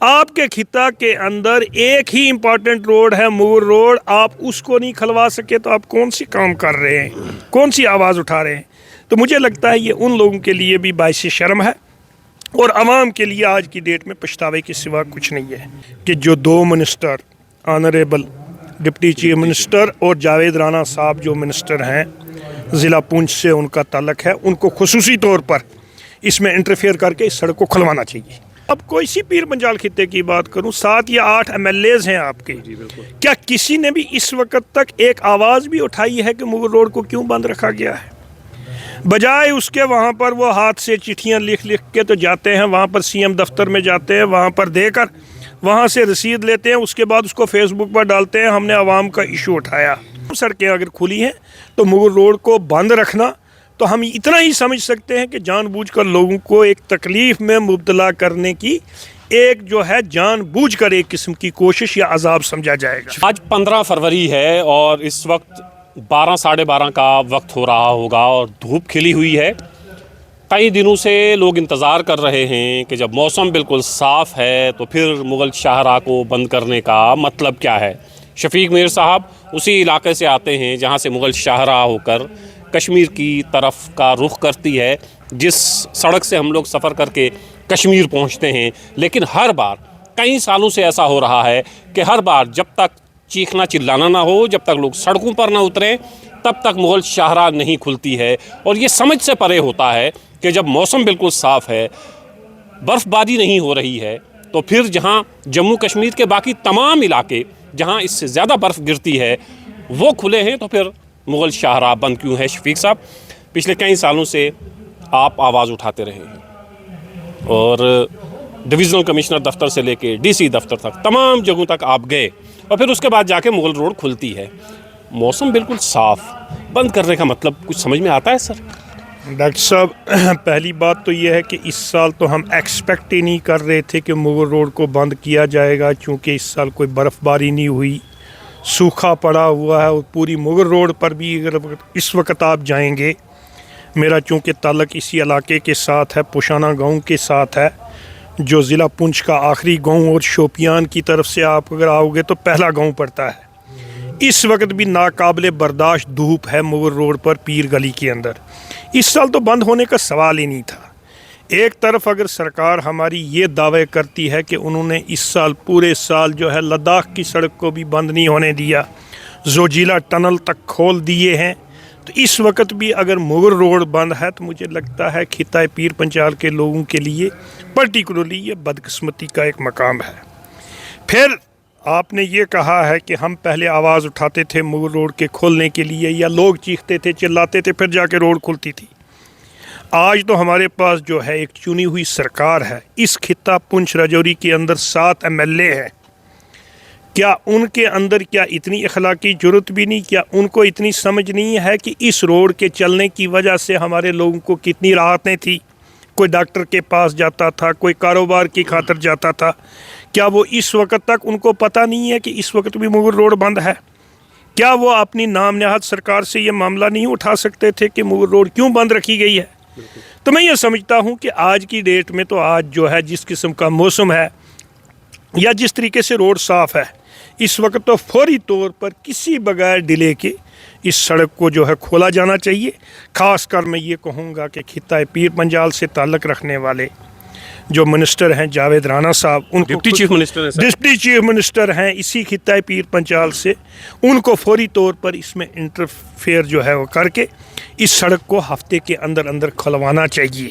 آپ کے خطہ کے اندر ایک ہی امپورٹنٹ روڈ ہے مغل روڈ، آپ اس کو نہیں کھلوا سکے تو آپ کون سی کام کر رہے ہیں، کون سی آواز اٹھا رہے ہیں؟ تو مجھے لگتا ہے یہ ان لوگوں کے لیے بھی باعث شرم ہے اور عوام کے لیے آج کی ڈیٹ میں پچھتاوے کے سوا کچھ نہیں ہے کہ جو دو minister honourable deputy chief minister اور جاوید رانا صاحب جو منسٹر ہیں ضلع پونچھ سے ان کا تعلق ہے، ان کو خصوصی طور پر اس میں انٹرفیئر کر کے اس سڑک کو کھلوانا چاہیے۔ اب کوئی سی پیر پنجال خطے کی بات کروں، 7 یا 8 MLAs ہیں آپ کے، کیا کسی نے بھی اس وقت تک ایک آواز بھی اٹھائی ہے کہ مغل روڈ کو کیوں بند رکھا گیا ہے؟ بجائے اس کے وہاں پر وہ ہاتھ سے چٹھیاں لکھ کے تو جاتے ہیں، وہاں پر CM دفتر میں جاتے ہیں، وہاں پر دے کر وہاں سے رسید لیتے ہیں، اس کے بعد اس کو فیس بک پر ڈالتے ہیں ہم نے عوام کا ایشو اٹھایا۔ سڑکیں اگر کھلی ہیں تو مغل روڈ کو بند رکھنا تو ہم اتنا ہی سمجھ سکتے ہیں کہ جان بوجھ کر لوگوں کو ایک تکلیف میں مبتلا کرنے کی ایک جو ہے جان بوجھ کر ایک قسم کی کوشش یا عذاب سمجھا جائے گا۔ آج 15 فروری ہے اور اس وقت 12 ساڑھے 12 کا وقت ہو رہا ہوگا اور دھوپ کھلی ہوئی ہے۔ کئی دنوں سے لوگ انتظار کر رہے ہیں کہ جب موسم بالکل صاف ہے تو پھر مغل شاہراہ کو بند کرنے کا مطلب کیا ہے۔ شفیق میر صاحب اسی علاقے سے آتے ہیں جہاں سے مغل شاہراہ ہو کر کشمیر کی طرف کا رخ کرتی ہے، جس سڑک سے ہم لوگ سفر کر کے کشمیر پہنچتے ہیں، لیکن ہر بار کئی سالوں سے ایسا ہو رہا ہے کہ ہر بار جب تک چیخنا چلانا نہ ہو، جب تک لوگ سڑکوں پر نہ اتریں، تب تک مغل شاہراہ نہیں کھلتی ہے۔ اور یہ سمجھ سے پرے ہوتا ہے کہ جب موسم بالکل صاف ہے، برف باری نہیں ہو رہی ہے، تو پھر جہاں جموں کشمیر کے باقی تمام علاقے جہاں اس سے زیادہ برف گرتی ہے وہ کھلے ہیں، تو پھر مغل شاہراہ بند کیوں ہے؟ شفیق صاحب، پچھلے کئی سالوں سے آپ آواز اٹھاتے رہے ہیں اور ڈویژنل کمشنر دفتر سے لے کے DC دفتر تک تمام جگہوں تک آپ گئے، اور پھر اس کے بعد جا کے مغل روڈ کھلتی ہے۔ موسم بالکل صاف، بند کرنے کا مطلب کچھ سمجھ میں آتا ہے سر؟ ڈاکٹر صاحب، پہلی بات تو یہ ہے کہ اس سال تو ہم ایکسپیکٹ ہی نہیں کر رہے تھے کہ مغل روڈ کو بند کیا جائے گا، چونکہ اس سال کوئی برف باری نہیں ہوئی، سوکھا پڑا ہوا ہے، اور پوری مغل روڈ پر بھی اگر اس وقت آپ جائیں گے، میرا چونکہ تعلق اسی علاقے کے ساتھ ہے، پوشانہ گاؤں کے ساتھ ہے، جو ضلع پونچھ کا آخری گاؤں اور شوپیان کی طرف سے آپ اگر آؤ گے تو پہلا گاؤں پڑتا ہے۔ اس وقت بھی ناقابل برداشت دھوپ ہے مغل روڈ پر پیر گلی کے اندر۔ اس سال تو بند ہونے کا سوال ہی نہیں تھا۔ ایک طرف اگر سرکار ہماری یہ دعوے کرتی ہے کہ انہوں نے اس سال پورے سال جو ہے لداخ کی سڑک کو بھی بند نہیں ہونے دیا، زوجیلا ٹنل تک کھول دیے ہیں، تو اس وقت بھی اگر مغل روڈ بند ہے تو مجھے لگتا ہے خطہ پیر پنجال کے لوگوں کے لیے پرٹیکولرلی یہ بدقسمتی کا ایک مقام ہے۔ پھر آپ نے یہ کہا ہے کہ ہم پہلے آواز اٹھاتے تھے مغل روڈ کے کھولنے کے لیے، یا لوگ چیختے تھے چلاتے تھے پھر جا کے روڈ کھلتی تھی۔ آج تو ہمارے پاس جو ہے ایک چنی ہوئی سرکار ہے، اس خطہ پونچھ راجوری کے اندر 7 MLA ہیں، کیا ان کے اندر کیا اتنی اخلاقی جرت بھی نہیں، کیا ان کو اتنی سمجھ نہیں ہے کہ اس روڈ کے چلنے کی وجہ سے ہمارے لوگوں کو کتنی راحتیں تھیں؟ کوئی ڈاکٹر کے پاس جاتا تھا، کوئی کاروبار کی خاطر جاتا تھا، کیا وہ اس وقت تک ان کو پتہ نہیں ہے کہ اس وقت بھی مغل روڈ بند ہے؟ کیا وہ اپنی نام نہاد سرکار سے یہ معاملہ نہیں اٹھا سکتے تھے کہ مغل روڈ کیوں بند رکھی گئی ہے؟ تو میں یہ سمجھتا ہوں کہ آج کی ڈیٹ میں تو آج جو ہے جس قسم کا موسم ہے یا جس طریقے سے روڈ صاف ہے، اس وقت تو فوری طور پر کسی بغیر ڈیلے کے اس سڑک کو جو ہے کھولا جانا چاہیے۔ خاص کر میں یہ کہوں گا کہ خطہ پیر پنجال سے تعلق رکھنے والے جو منسٹر ہیں جاوید رانا صاحب، ان کو ڈپٹی چیف منسٹر ہیں اسی خطہ پیر پنجال سے، ان کو فوری طور پر اس میں انٹرفیئر جو ہے وہ کر کے اس سڑک کو ہفتے کے اندر اندر کھلوانا چاہیے۔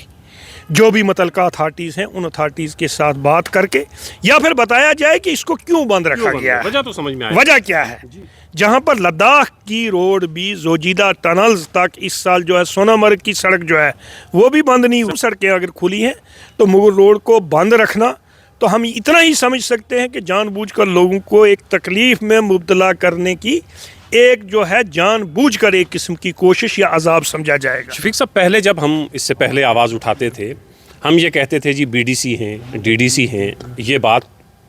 جو بھی متعلقہ اتھارٹیز ہیں ان اتھارٹیز کے ساتھ بات کر کے، یا پھر بتایا جائے کہ اس کو کیوں بند رکھا گیا ہے، وجہ تو سمجھ میں آئے، وجہ کیا ہے۔ جہاں پر لداخ کی روڈ بھی زوجیلا ٹنلز تک اس سال جو ہے سونامرگ کی سڑک جو ہے وہ بھی بند نہیں ہوئی۔ سڑکیں اگر کھلی ہیں تو مغل روڈ کو بند رکھنا تو ہم اتنا ہی سمجھ سکتے ہیں کہ جان بوجھ کر لوگوں کو ایک تکلیف میں مبتلا کرنے کی ایک جو ہے جان بوجھ کر ایک قسم کی کوشش یا عذاب سمجھا جائے گا۔ شفیق صاحب، پہلے جب ہم اس سے پہلے آواز اٹھاتے تھے ہم یہ کہتے تھے جی BDC ہیں DDC ہیں، یہ بات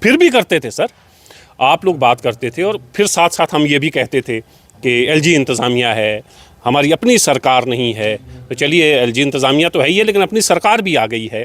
پھر بھی کرتے تھے سر، آپ لوگ بات کرتے تھے، اور پھر ساتھ ساتھ ہم یہ بھی کہتے تھے کہ LG انتظامیہ ہے، ہماری اپنی سرکار نہیں ہے۔ تو چلیے LG انتظامیہ تو ہے ہی ہے، لیکن اپنی سرکار بھی آ گئی ہے،